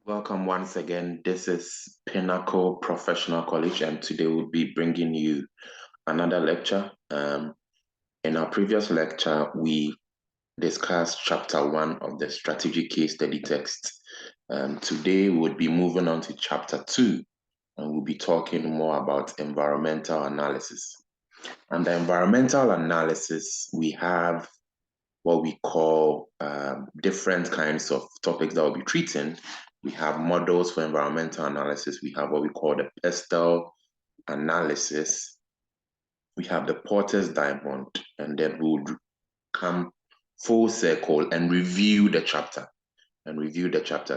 Welcome once again. This is Pinnacle Professional College, and today we'll be bringing you another lecture. In our previous lecture, we discussed chapter 1 of the strategic case study text. Today, we'll be moving on to chapter 2, and we'll be talking more about environmental analysis. And the environmental analysis, we have what we call different kinds of topics that we'll be treating. We have models for environmental analysis. We have what we call the PESTEL analysis. We have the Porter's diamond, and then we'll come full circle and review the chapter.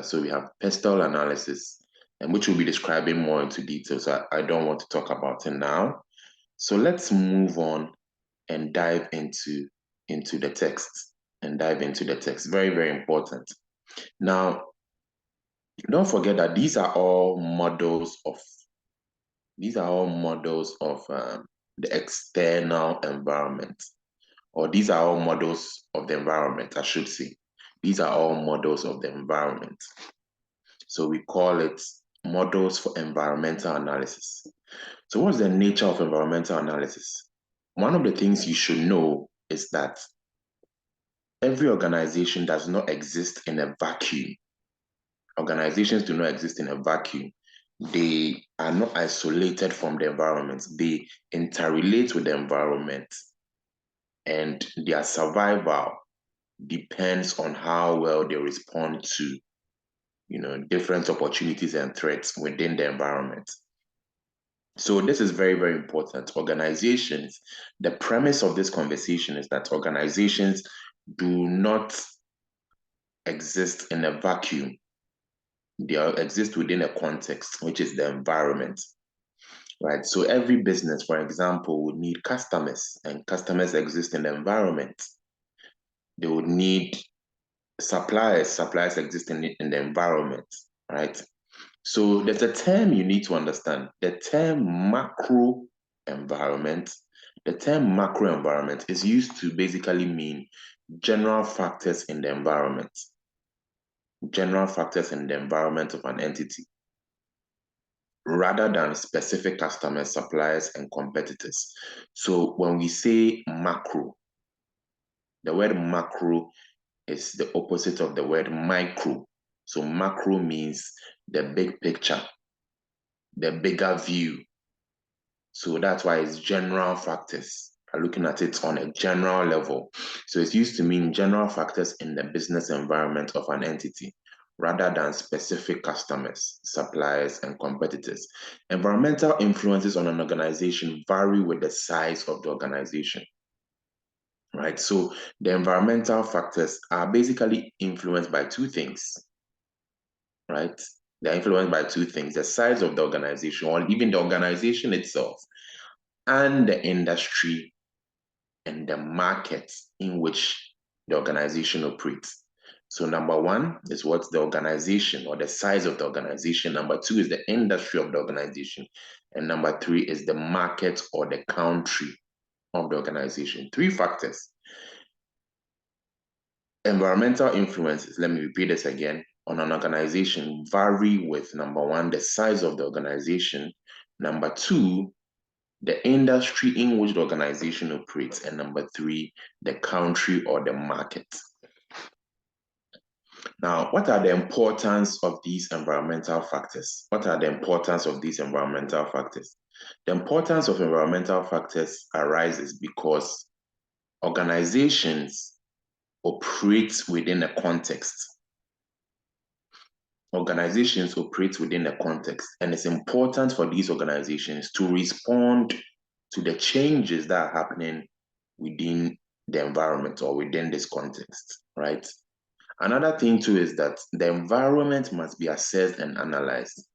So we have PESTEL analysis, and which we'll be describing more into detail. So I don't want to talk about it now. So let's move on and dive into the text. Very, very important. Now, don't forget that these are all models of the external environment, or these are all models of the environment, I should say. These are all models of the environment. So we call it models for environmental analysis. So what's the nature of environmental analysis? One of the things you should know is that every organization does not exist in a vacuum. Organizations do not exist in a vacuum. They are not isolated from the environment. They interrelate with the environment, and their survival depends on how well they respond to, different opportunities and threats within the environment. So this is very, very important. Organizations, the premise of this conversation is that organizations do not exist in a vacuum. They exist within a context, which is the environment, right? So every business, for example, would need customers, and customers exist in the environment. They would need suppliers exist in the environment, right? So there's a term you need to understand. The term macro environment. The term macro environment is used to basically mean general factors in the environment. General factors in the environment of an entity, rather than specific customers, suppliers, and competitors. So when we say macro, the word macro is the opposite of the word micro. So macro means the big picture, the bigger view. So that's why it's general factors. We're looking at it on a general level. So it's used to mean general factors in the business environment of an entity, rather than specific customers, suppliers, and competitors. Environmental influences on an organization vary with the size of the organization, right? So the environmental factors are basically influenced by two things, right? They're influenced by two things: the size of the organization, or even the organization itself, and the industry and the market in which the organization operates. So number one is what's the organization or the size of the organization. Number two is the industry of the organization. And number three is the market or the country of the organization. Three factors. Environmental influences, let me repeat this again, on an organization vary with, number one, the size of the organization. Number two, the industry in which the organization operates, and number three, the country or the market. Now, what are the importance of these environmental factors? The importance of environmental factors arises because organizations operate within a context. And it's important for these organizations to respond to the changes that are happening within the environment or within this context, right? Another thing too is that the environment must be assessed and analyzed.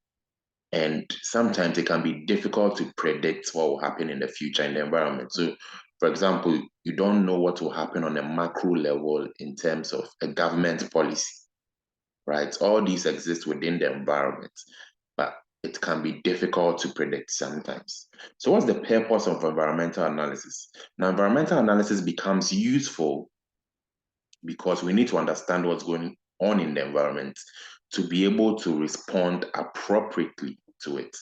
And sometimes it can be difficult to predict what will happen in the future in the environment. So, for example, you don't know what will happen on a macro level in terms of a government policy, right? All these exist within the environment, but it can be difficult to predict sometimes. So what's the purpose of environmental analysis? Now, environmental analysis becomes useful because we need to understand what's going on in the environment to be able to respond appropriately to it,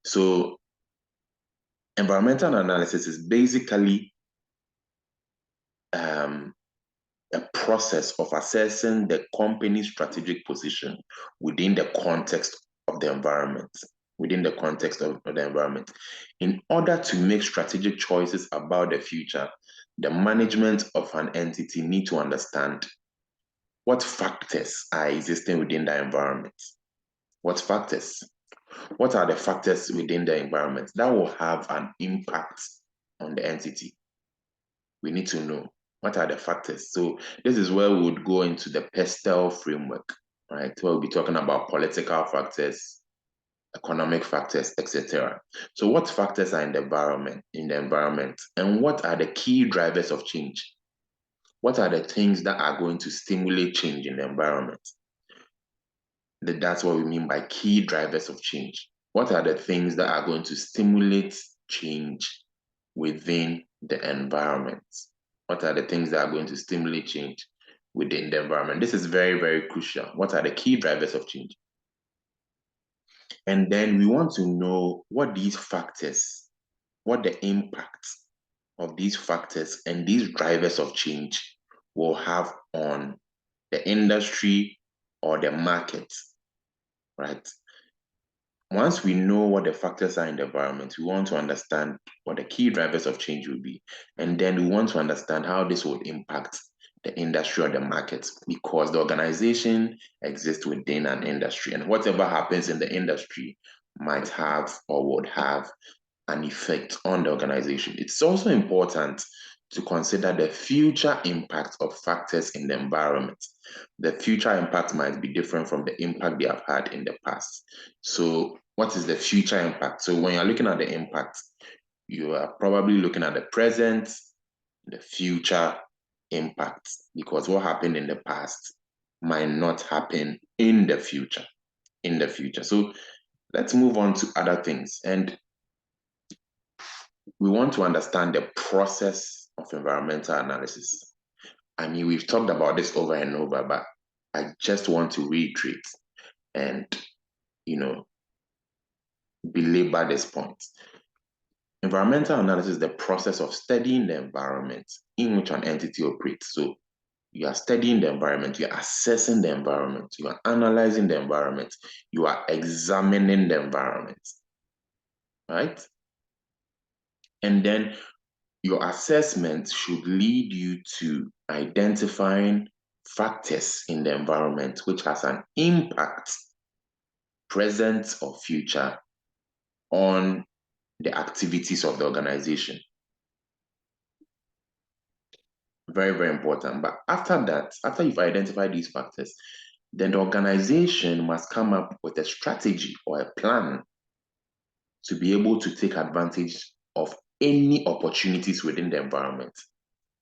So environmental analysis is basically a process of assessing the company's strategic position within the context of the environment, In order to make strategic choices about the future, the management of an entity need to understand what factors are existing within the environment. What factors? What are the factors within the environment that will have an impact on the entity? We need to know what are the factors. So this is where we would go into the PESTEL framework, right? Where we'll be talking about political factors, economic factors, etc. So what factors are in the environment, and what are the key drivers of change? What are the things that are going to stimulate change in the environment? That's what we mean by key drivers of change. What are the things that are going to stimulate change within the environment? What are the things that are going to stimulate change within the environment? This is very, very crucial. What are the key drivers of change? And then we want to know what these factors, what the impact of these factors and these drivers of change will have on the industry or the market, right? Once we know what the factors are in the environment, we want to understand what the key drivers of change will be. And then we want to understand how this will impact the industry or the market, because the organization exists within an industry, and whatever happens in the industry might have or would have an effect on the organization. It's also important to consider the future impact of factors in the environment. The future impact might be different from the impact they have had in the past. So what is the future impact? So when you're looking at the impact, you are probably looking at the present, the future impact, because what happened in the past might not happen in the future. So let's move on to other things. And we want to understand the process of environmental analysis. I mean, we've talked about this over and over, but I just want to reiterate and, belabor this point. Environmental analysis is the process of studying the environment in which an entity operates. So you are studying the environment, you are assessing the environment, you are analyzing the environment, you are examining the environment, right? And then your assessment should lead you to identifying factors in the environment which has an impact, present or future, on the activities of the organization. Very, very important. But after that, after you've identified these factors, then the organization must come up with a strategy or a plan to be able to take advantage of any opportunities within the environment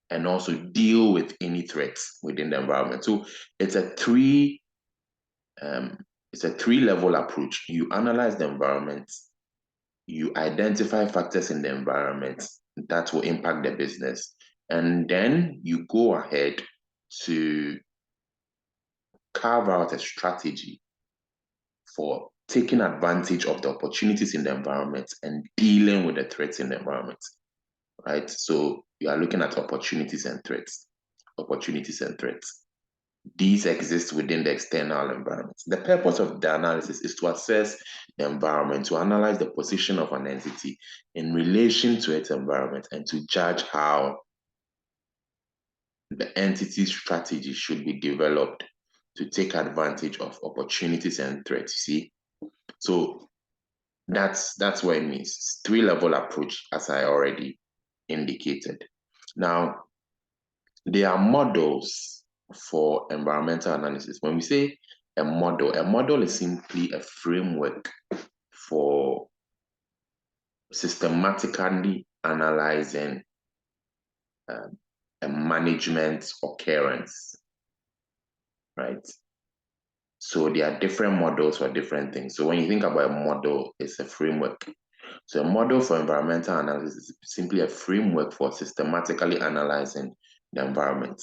and also deal with any threats within the environment. So it's a three-level approach. You analyze the environment, you identify factors in the environment that will impact the business, and then you go ahead to carve out a strategy for taking advantage of the opportunities in the environment and dealing with the threats in the environment, right? So you are looking at opportunities and threats. These exist within the external environment. The purpose of the analysis is to assess the environment, to analyze the position of an entity in relation to its environment, and to judge how the entity's strategy should be developed to take advantage of opportunities and threats. See? So that's what it means. Three-level approach, as I already indicated. Now, there are models for environmental analysis. When we say a model is simply a framework for systematically analyzing a management occurrence, right? So there are different models for different things. So when you think about a model, it's a framework. So a model for environmental analysis is simply a framework for systematically analyzing the environment.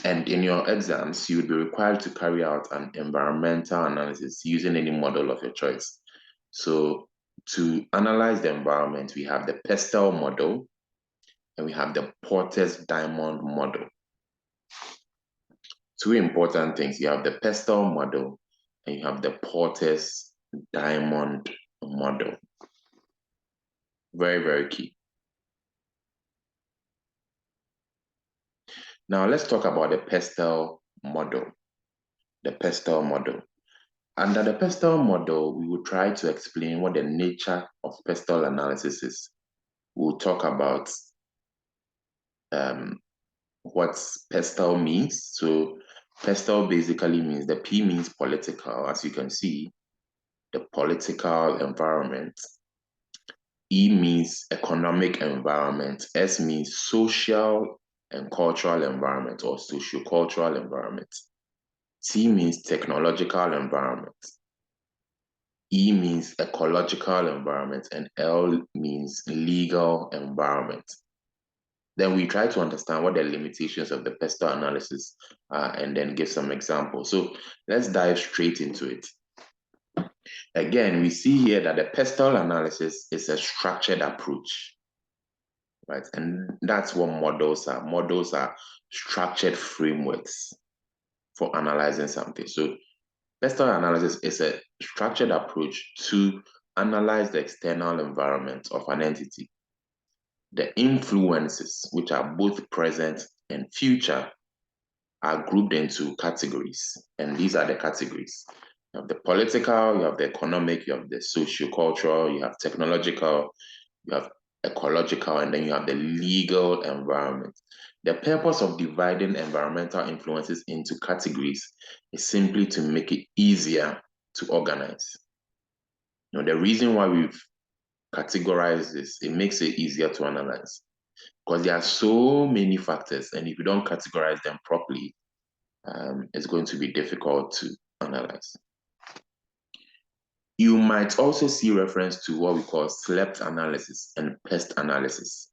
And in your exams, you would be required to carry out an environmental analysis using any model of your choice. So to analyze the environment, we have the PESTEL model and we have the Porter's diamond model. Two important things. You have the PESTEL model and you have the Porter's diamond model. Very, very key. Now let's talk about the PESTEL model. The PESTEL model. Under the PESTEL model, we will try to explain what the nature of PESTEL analysis is. We'll talk about what PESTEL means. So PESTEL basically means, the P means political, as you can see, the political environment. E means economic environment. S means social and cultural environment or socio-cultural environment. T means technological environment. E means ecological environment, and L means legal environment. Then we try to understand what the limitations of the PESTEL analysis are and then give some examples. So let's dive straight into it. Again, we see here that the PESTEL analysis is a structured approach, right? And that's what models are. Models are structured frameworks for analyzing something. So PESTEL analysis is a structured approach to analyze the external environment of an entity. The influences, which are both present and future, are grouped into categories. And these are the categories. You have the political, you have the economic, you have the socio-cultural, you have technological, you have ecological, and then you have the legal environment. The purpose of dividing environmental influences into categories is simply to make it easier to organize. Now, the reason why we've categorized this, it makes it easier to analyze because there are so many factors, and if you don't categorize them properly, it's going to be difficult to analyze. You might also see reference to what we call SLEPT analysis and PEST analysis.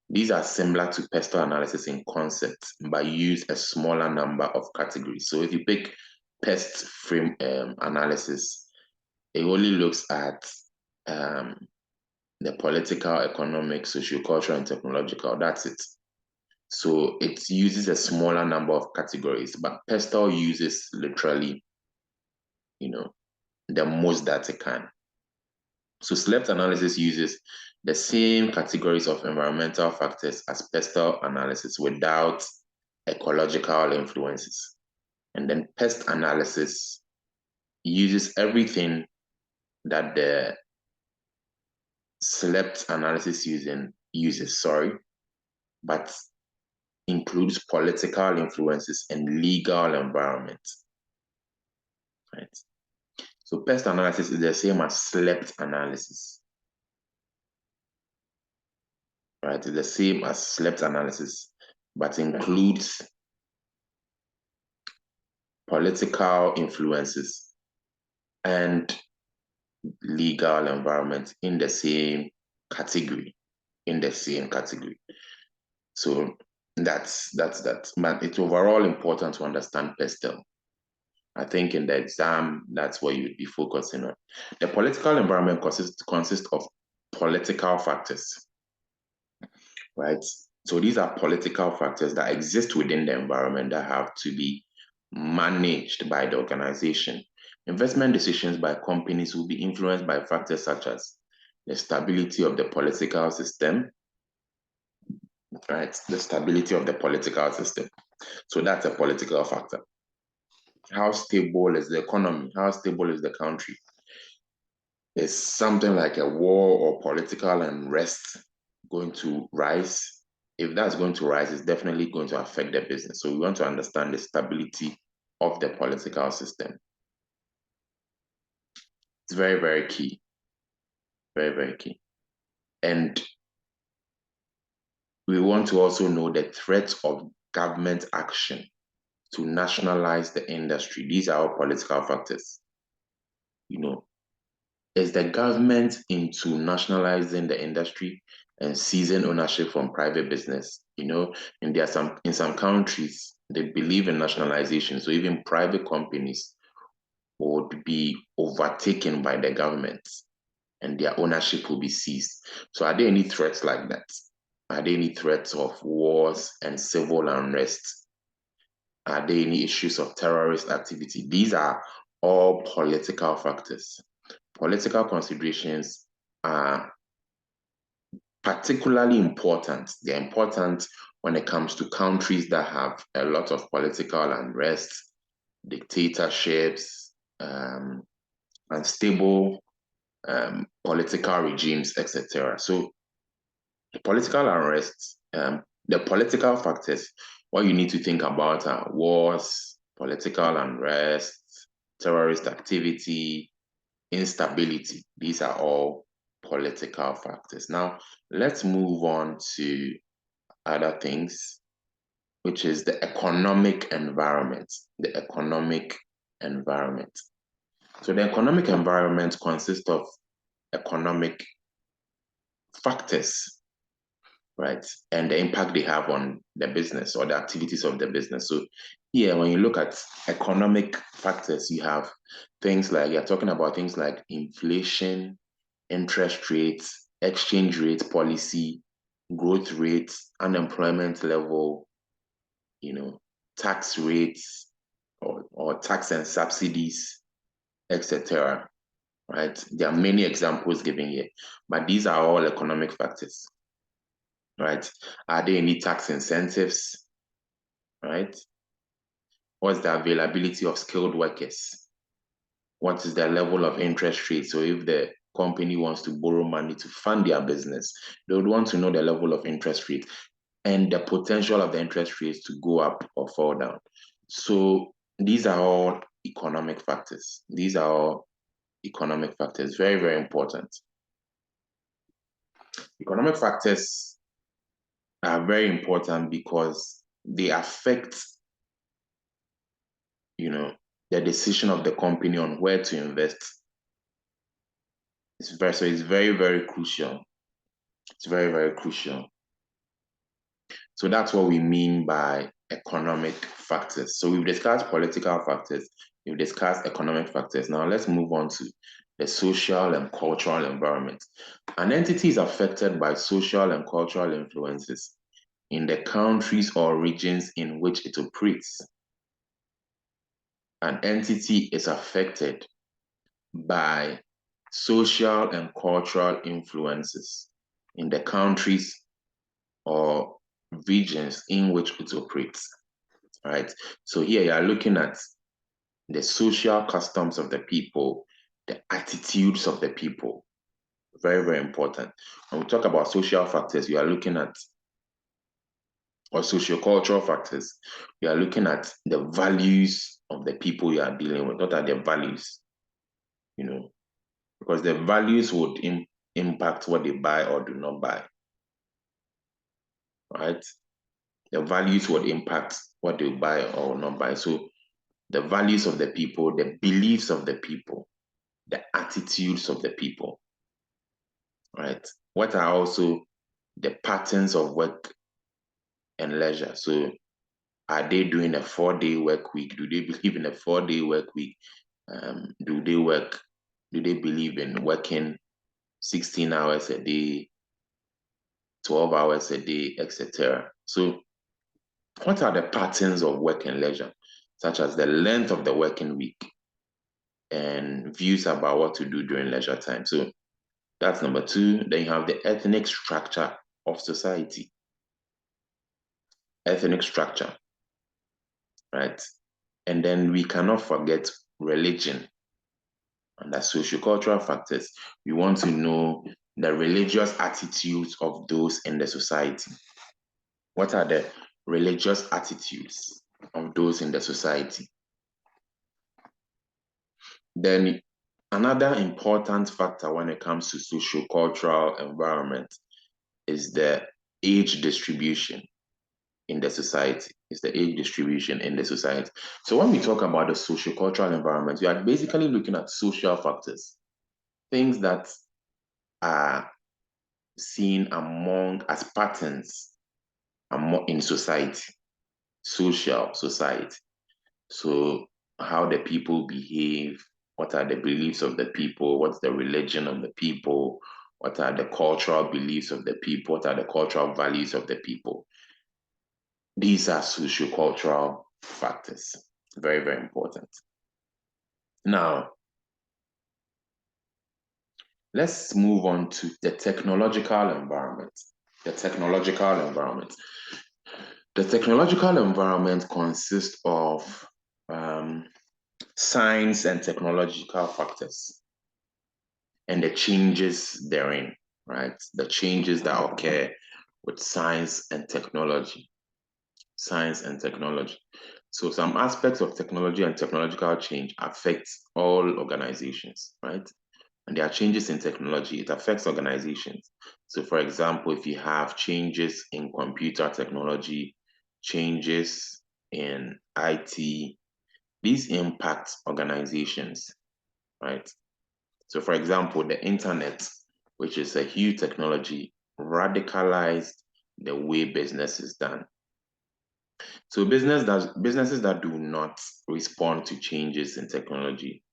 These are similar to PESTEL analysis in concept, but use a smaller number of categories. So if you pick PEST frame analysis, it only looks at the political, economic, social-cultural, and technological. That's it. So it uses a smaller number of categories, but PESTEL uses literally, the most that it can. So SLEPT analysis uses the same categories of environmental factors as PESTEL analysis without ecological influences. And then PEST analysis uses everything that the SLEPT analysis uses, but includes political influences and legal environment, right? So PEST analysis is the same as SLEPT analysis, right? It's the same as SLEPT analysis, but includes political influences and legal environment in the same category, So that's that. But it's overall important to understand PESTEL. I think in the exam, that's what you would be focusing on. The political environment consists of political factors, right? So these are political factors that exist within the environment that have to be managed by the organization. Investment decisions by companies will be influenced by factors such as the stability of the political system, right? The stability of the political system. So that's a political factor. How stable is the economy? How stable is the country? Is something like a war or political unrest going to rise? If that's going to rise, it's definitely going to affect the business. So we want to understand the stability of the political system. It's very, very key. Very, very key. And we want to also know the threats of government action to nationalize the industry. These are all political factors. Is the government into nationalizing the industry and seizing ownership from private business? You know, and there are in some countries, they believe in nationalization. So even private companies would be overtaken by the government and their ownership will be seized. So are there any threats like that? Are there any threats of wars and civil unrest? Are there any issues of terrorist activity? These are all political factors. Political considerations are particularly important. They're important when it comes to countries that have a lot of political unrest, dictatorships, unstable political regimes, etc. So the political unrest, the political factors, what you need to think about are wars, political unrest, terrorist activity, instability. These are all political factors. Now, let's move on to other things, which is the economic environment. The economic environment. So the economic environment consists of economic factors, right? And the impact they have on the business or the activities of the business. So here, when you look at economic factors, you have things like, you're talking about things like inflation, interest rates, exchange rate policy, growth rates, unemployment level, you know, tax rates or tax and subsidies, etc. Right? There are many examples given here, but these are all economic factors. Right? Are there any tax incentives? Right? What's the availability of skilled workers? What is the level of interest rate? So if the company wants to borrow money to fund their business, they would want to know the level of interest rate and the potential of the interest rates to go up or fall down. So these are all economic factors. These are all economic factors, very, very important. Economic factors are very important because they affect, you know, the decision of the company on where to invest. So it's very, very crucial. It's very, very crucial. So that's what we mean by economic factors. So we've discussed political factors, we've discussed economic factors. Now let's move on to the social and cultural environment. An entity is affected by social and cultural influences in the countries or regions in which it operates. An entity is affected by social and cultural influences in the countries or regions in which it operates. Right? So here you are looking at the social customs of the people, the attitudes of the people. Very, very important. When we talk about social factors, you are looking at, or socio-cultural factors, you are looking at the values of the people you are dealing with. What are their values? You know, because the values would impact what they buy or do not buy. Right? The values would impact what they buy or not buy. So the values of the people, the beliefs of the people, the attitudes of the people, right? What are also the patterns of work and leisure? So are they doing a 4-day work week? Do they believe in a 4-day work week? Do they believe in working 16 hours a day, 12 hours a day, etc.? So what are the patterns of work and leisure, such as the length of the working week and views about what to do during leisure time? So that's number 2. Then you have the ethnic structure of society. Ethnic structure, right? And then we cannot forget religion. Under socio-cultural factors, we want to know the religious attitudes of those in the society. What are the religious attitudes of those in the society? Then another important factor when it comes to socio-cultural environment is the age distribution in the society. It's the age distribution in the society. So when we talk about the socio-cultural environment, we are basically looking at social factors, things that are seen among as patterns in society, social society. So how the people behave, what are the beliefs of the people, what's the religion of the people, what are the cultural beliefs of the people, what are the cultural values of the people. These are socio-cultural factors. Very, very important. Now, let's move on to the technological environment. The technological environment. The technological environment consists of science and technological factors and the changes therein, right? The changes that occur with science and technology. Science and technology. So some aspects of technology and technological change affect all organizations, right? And there are changes in technology, it affects organizations. So for example, if you have changes in computer technology, changes in IT, these impact organizations, right? So for example, the internet, which is a huge technology, radicalized the way business is done. So businesses that do not respond to changes in technology,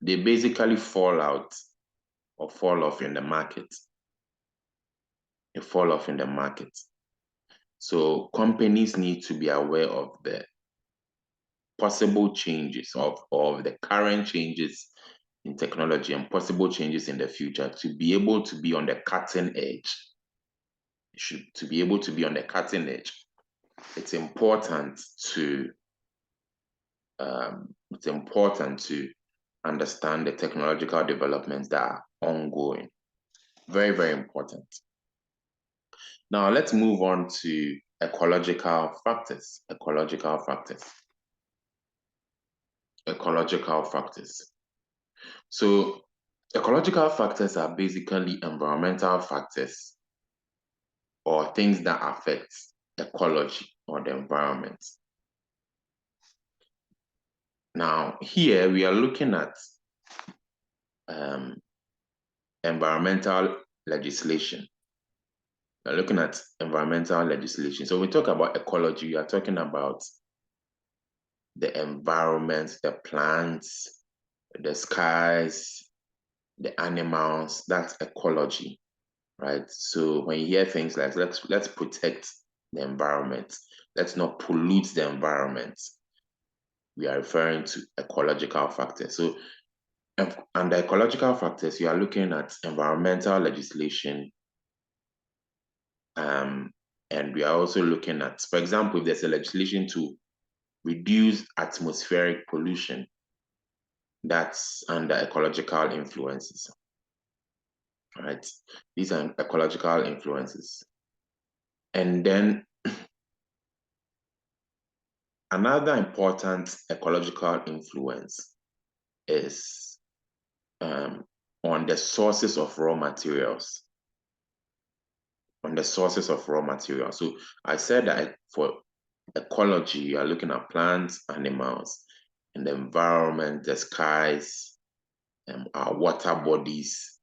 they basically fall out or fall off in the market. They fall off in the market. So companies need to be aware of the possible changes of the current changes in technology and possible changes in the future to be able to be on the cutting edge. To be able to be on the cutting edge, it's important to understand the technological developments that are ongoing. Very, very important. Now let's move on to ecological factors. Ecological factors. Ecological factors. So ecological factors are basically environmental factors or things that affect ecology or the environment. Now, here we are looking at environmental legislation. We're looking at environmental legislation. So we talk about ecology, we are talking about the environment, the plants, the skies, the animals, that's ecology, right? So when you hear things like let's protect the environment, let's not pollute the environment, we are referring to ecological factors. So under ecological factors, you are looking at environmental legislation, and we are also looking at, for example, if there's a legislation to reduce atmospheric pollution, that's under ecological influences, right? These are ecological influences. And then another important ecological influence is on the sources of raw materials. On the sources of raw materials. So I said that for ecology, you are looking at plants, animals, and the environment, the skies, our water bodies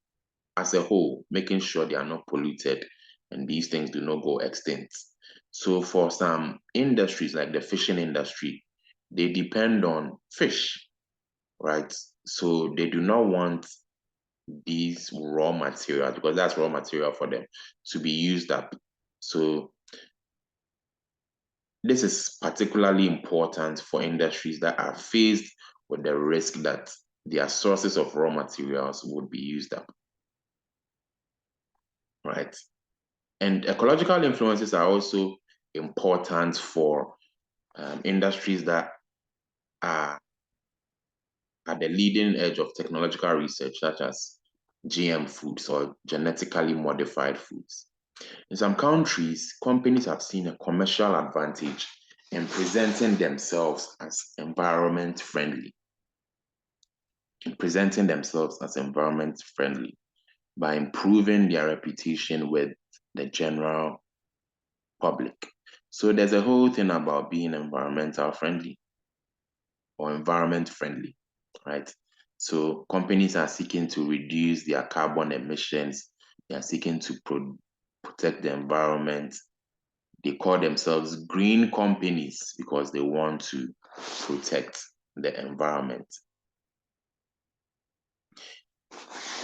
as a whole, making sure they are not polluted and these things do not go extinct. So for some industries like the fishing industry, they depend on fish, right? So they do not want these raw materials, because that's raw material for them, to be used up. So this is particularly important for industries that are faced with the risk that their sources of raw materials would be used up, right? And ecological influences are also important for industries that are at the leading edge of technological research, such as GM foods or genetically modified foods. In some countries, companies have seen a commercial advantage in presenting themselves as environment friendly. By improving their reputation with the general public. So there's a whole thing about being environmental friendly or environment friendly, right? So companies are seeking to reduce their carbon emissions. They are seeking to protect the environment. They call themselves green companies because they want to protect the environment.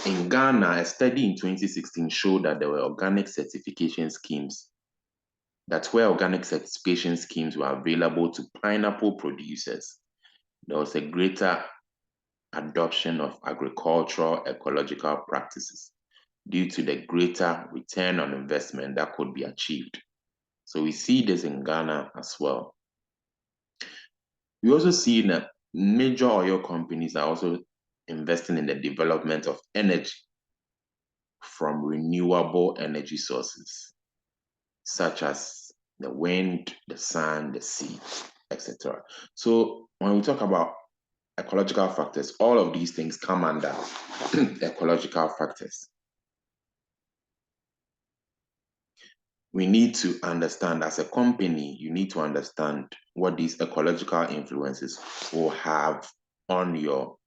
In Ghana, a study in 2016 showed that there were organic certification schemes, that's where organic certification schemes were available to pineapple producers. There was a greater adoption of agricultural ecological practices due to the greater return on investment that could be achieved. So we see this in Ghana as well. We also see that major oil companies are also investing in the development of energy from renewable energy sources, such as the wind, the sun, the sea, etc. So when we talk about ecological factors, all of these things come under ecological factors. We need to understand, as a company, you need to understand what these ecological influences will have on your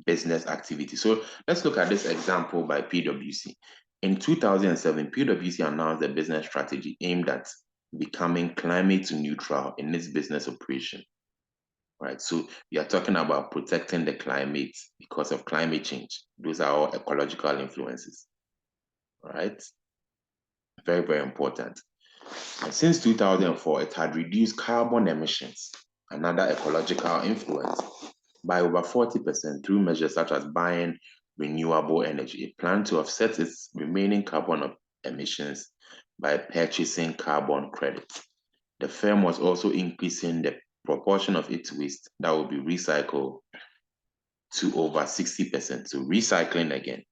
business activity. So let's look at this example by PwC. In 2007, PwC announced a business strategy aimed at becoming climate neutral in its business operation. Right, so we are talking about protecting the climate because of climate change. Those are all ecological influences, right? Very, very important. And since 2004, it had reduced carbon emissions, another ecological influence, by over 40% through measures such as buying renewable energy. It planned to offset its remaining carbon emissions by purchasing carbon credits. The firm was also increasing the proportion of its waste that will be recycled to over 60%. So recycling again,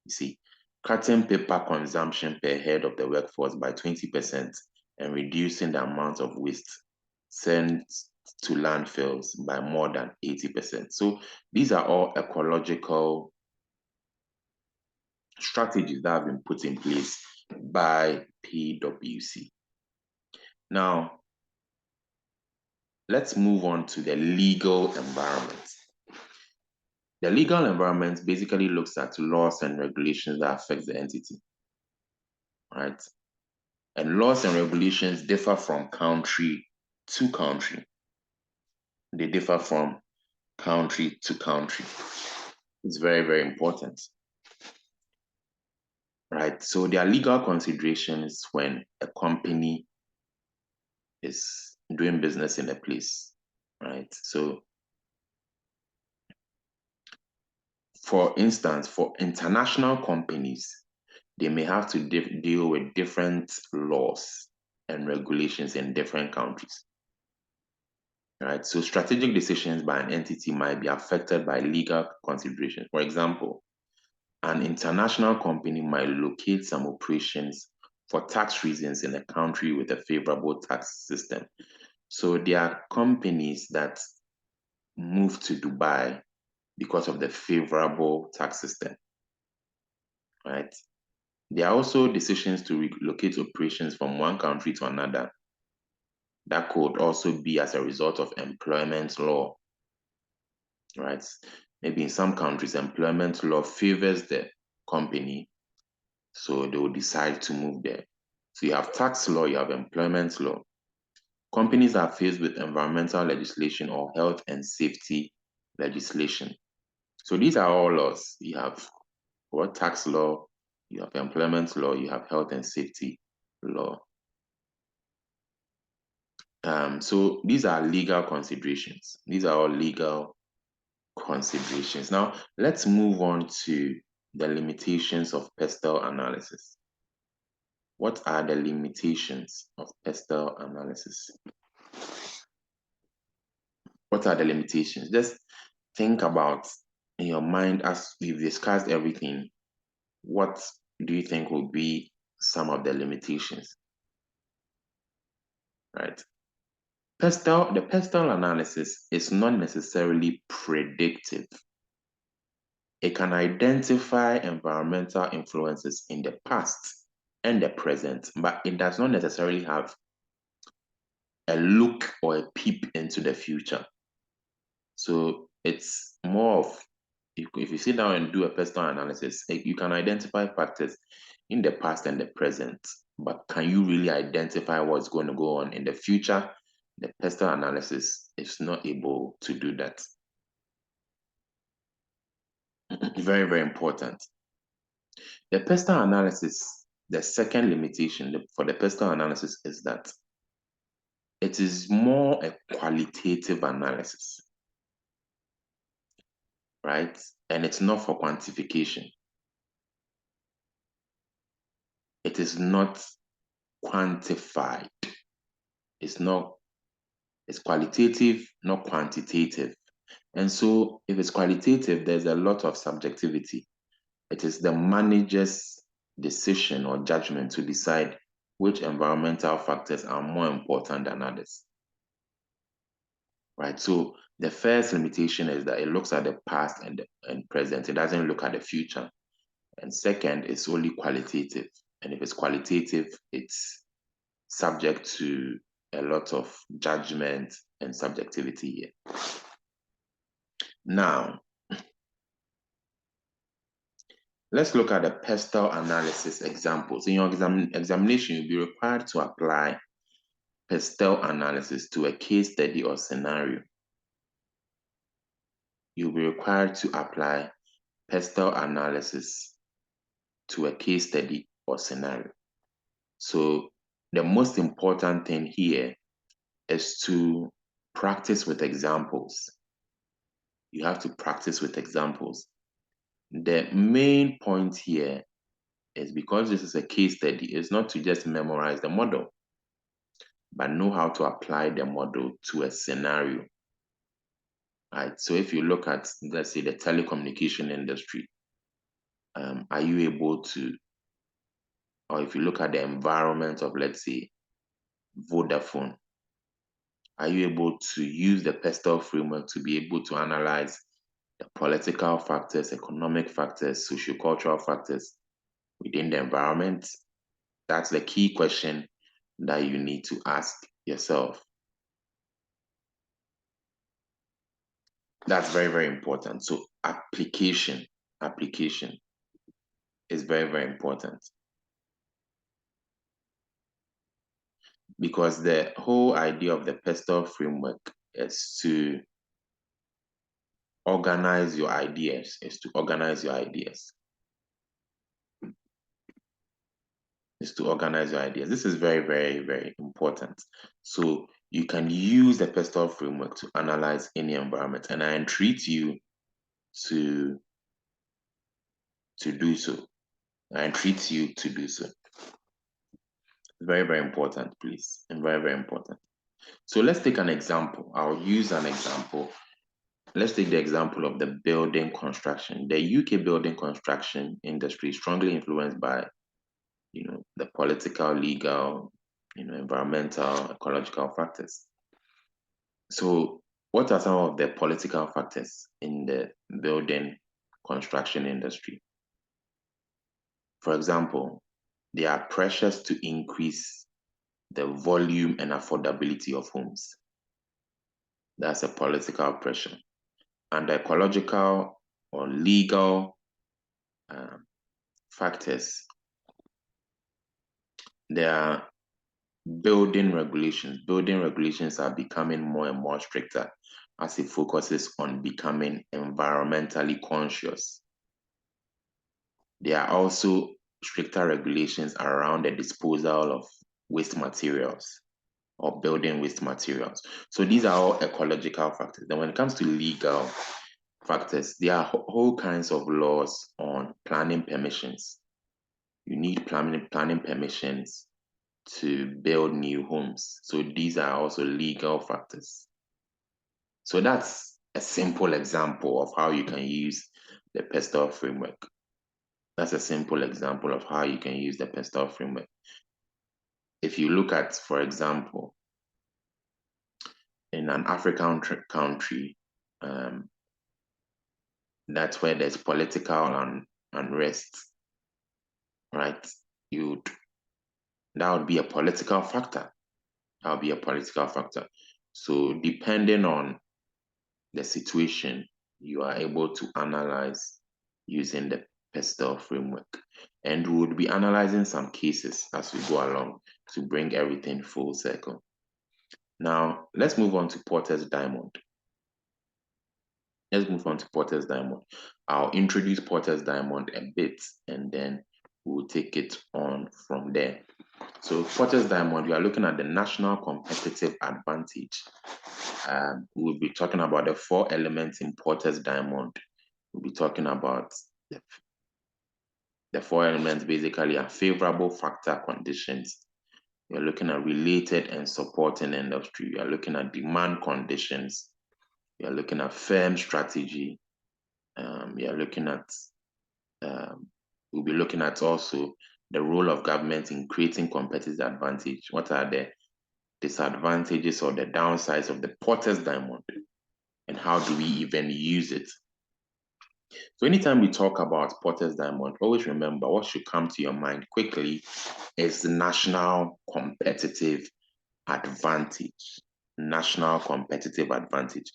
you see, cutting paper consumption per head of the workforce by 20% and reducing the amount of waste sent to landfills by more than 80%. So these are all ecological strategies that have been put in place by PwC. Now, let's move on to the legal environment. The legal environment basically looks at laws and regulations that affect the entity, right? And laws and regulations differ from country to country. They differ from country to country. It's very, very important, right? So there are legal considerations when a company is doing business in a place, right? So for instance, for international companies, they may have to deal with different laws and regulations in different countries. Right? So strategic decisions by an entity might be affected by legal considerations. For example, an international company might locate some operations for tax reasons in a country with a favorable tax system. So there are companies that move to Dubai because of the favorable tax system, right? There are also decisions to relocate operations from one country to another. That could also be as a result of employment law, right? Maybe in some countries, employment law favors the company, so they will decide to move there. So you have tax law, you have employment law. Companies are faced with environmental legislation or health and safety legislation. So these are all laws. You have what? Tax law, you have employment law, you have health and safety law. So these are legal considerations. These are all legal considerations. Now, let's move on to the limitations of PESTEL analysis. What are the limitations of PESTEL analysis? What are the limitations? Just think about in your mind as we've discussed everything. What do you think will be some of the limitations? Right? The PESTEL analysis is not necessarily predictive. It can identify environmental influences in the past and the present, but it does not necessarily have a look or a peep into the future. So it's more of, if you sit down and do a PESTEL analysis, you can identify factors in the past and the present, but can you really identify what's going to go on in the future? The PESTEL analysis is not able to do that. Very, very important. The PESTEL analysis, the second limitation for the PESTEL analysis is that it is more a qualitative analysis, right? And it's not for quantification. It is not quantified. It's qualitative, not quantitative. And so if it's qualitative, there's a lot of subjectivity. It is the manager's decision or judgment to decide which environmental factors are more important than others. Right? So the first limitation is that it looks at the past and present. It doesn't look at the future. And second, it's only qualitative. And if it's qualitative, it's subject to a lot of judgment and subjectivity here. Now, let's look at the PESTEL analysis examples. In your examination, you'll be required to apply PESTEL analysis to a case study or scenario. You'll be required to apply PESTEL analysis to a case study or scenario. So the most important thing here is to practice with examples. You have to practice with examples. The main point here is, because this is a case study, it's not to just memorize the model, but know how to apply the model to a scenario. Right? So if you look at, let's say, the telecommunication industry, are you able to, or if you look at the environment of, let's say, Vodafone, are you able to use the PESTEL framework to be able to analyze the political factors, economic factors, socio-cultural factors within the environment? That's the key question that you need to ask yourself. That's very, very important. So application is very, very important, because the whole idea of the PESTEL framework is to organize your ideas, This is very, very, very important. So you can use the PESTEL framework to analyze any environment, and I entreat you to do so. Very, very important, please, and very, very important. So let's take an example. I'll use an example. Let's take the example of the building construction. The UK building construction industry is strongly influenced by, the political, legal, environmental, ecological factors. So what are some of the political factors in the building construction industry? For example, there are pressures to increase the volume and affordability of homes. That's a political pressure. And the ecological or legal factors, there are building regulations. Building regulations are becoming more and more stricter as it focuses on becoming environmentally conscious. There are also stricter regulations around the disposal of waste materials or building waste materials. So these are all ecological factors. Then when it comes to legal factors, there are whole kinds of laws on planning permissions. You need planning permissions to build new homes. So these are also legal factors. So that's a simple example of how you can use the PESTEL framework. That's a simple example of how you can use the PESTEL framework. If you look at, for example, in an African country, that's where there's political unrest, right? That would be a political factor. So depending on the situation, you are able to analyze using the PESTEL framework. And we would be analyzing some cases as we go along to bring everything full circle. Now, let's move on to Porter's Diamond. Let's move on to Porter's Diamond. I'll introduce Porter's Diamond a bit, and then we'll take it on from there. So Porter's Diamond, we are looking at the national competitive advantage. We'll be talking about the 4 elements in Porter's Diamond. We'll be talking about the 4 elements basically are favorable factor conditions. We are looking at related and supporting industry. We are looking at demand conditions. We are looking at firm strategy. We are looking at, we'll be looking at also the role of government in creating competitive advantage. What are the disadvantages or the downsides of the Porter's Diamond? And how do we even use it? So anytime we talk about Porter's Diamond, always remember what should come to your mind quickly is national competitive advantage. National competitive advantage.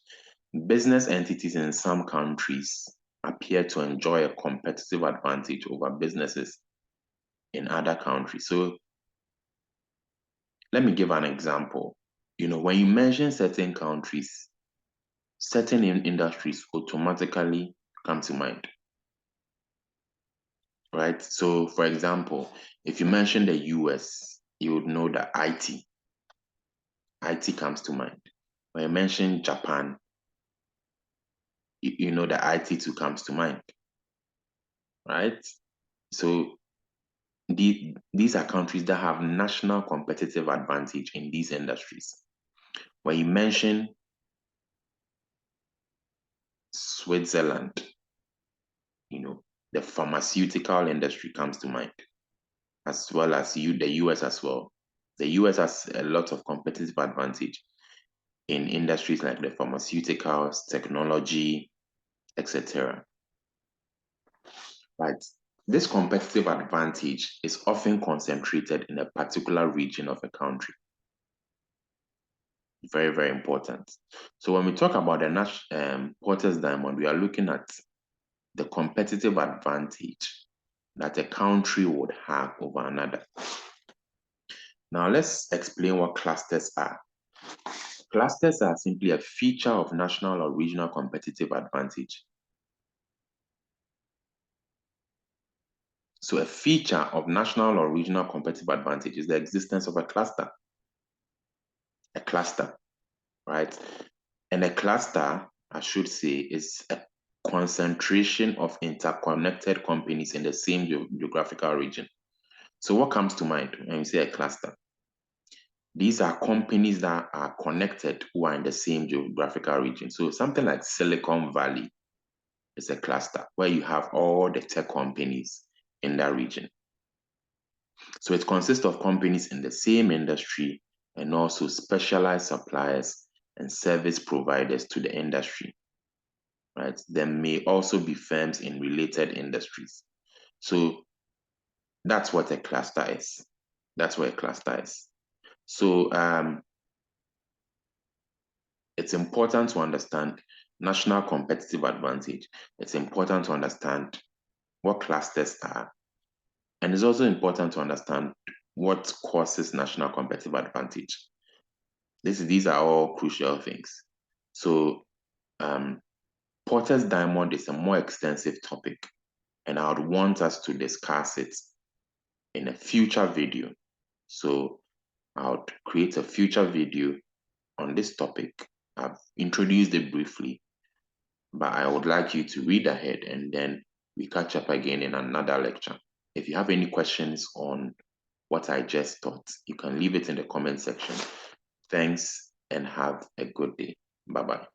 Business entities in some countries appear to enjoy a competitive advantage over businesses in other countries. So let me give an example. When you mention certain countries, certain industries automatically come to mind, right? So for example, if you mention the US, you would know that IT comes to mind. When you mention Japan, you know that IT too comes to mind, right? So these are countries that have national competitive advantage in these industries. When you mention Switzerland, the pharmaceutical industry comes to mind, as well as the US as well. The US has a lot of competitive advantage in industries like the pharmaceuticals, technology, etc. But this competitive advantage is often concentrated in a particular region of a country. Very, very important. So when we talk about the Porter's Diamond, we are looking at the competitive advantage that a country would have over another. Now let's explain what clusters are. Clusters are simply a feature of national or regional competitive advantage. So a feature of national or regional competitive advantage is the existence of a cluster. A cluster, right? And a cluster, I should say, is a concentration of interconnected companies in the same geographical region. So what comes to mind when you say a cluster? These are companies that are connected who are in the same geographical region. So something like Silicon Valley is a cluster where you have all the tech companies in that region. So it consists of companies in the same industry and also specialized suppliers and service providers to the industry, right? There may also be firms in related industries. So that's what a cluster is. That's what a cluster is. So it's important to understand national competitive advantage. It's important to understand what clusters are. And it's also important to understand what causes national competitive advantage. These are all crucial things. So Porter's Diamond is a more extensive topic, and I would want us to discuss it in a future video. So I would create a future video on this topic. I've introduced it briefly, but I would like you to read ahead and then we catch up again in another lecture. If you have any questions on what I just taught, you can leave it in the comment section. Thanks and have a good day. Bye-bye.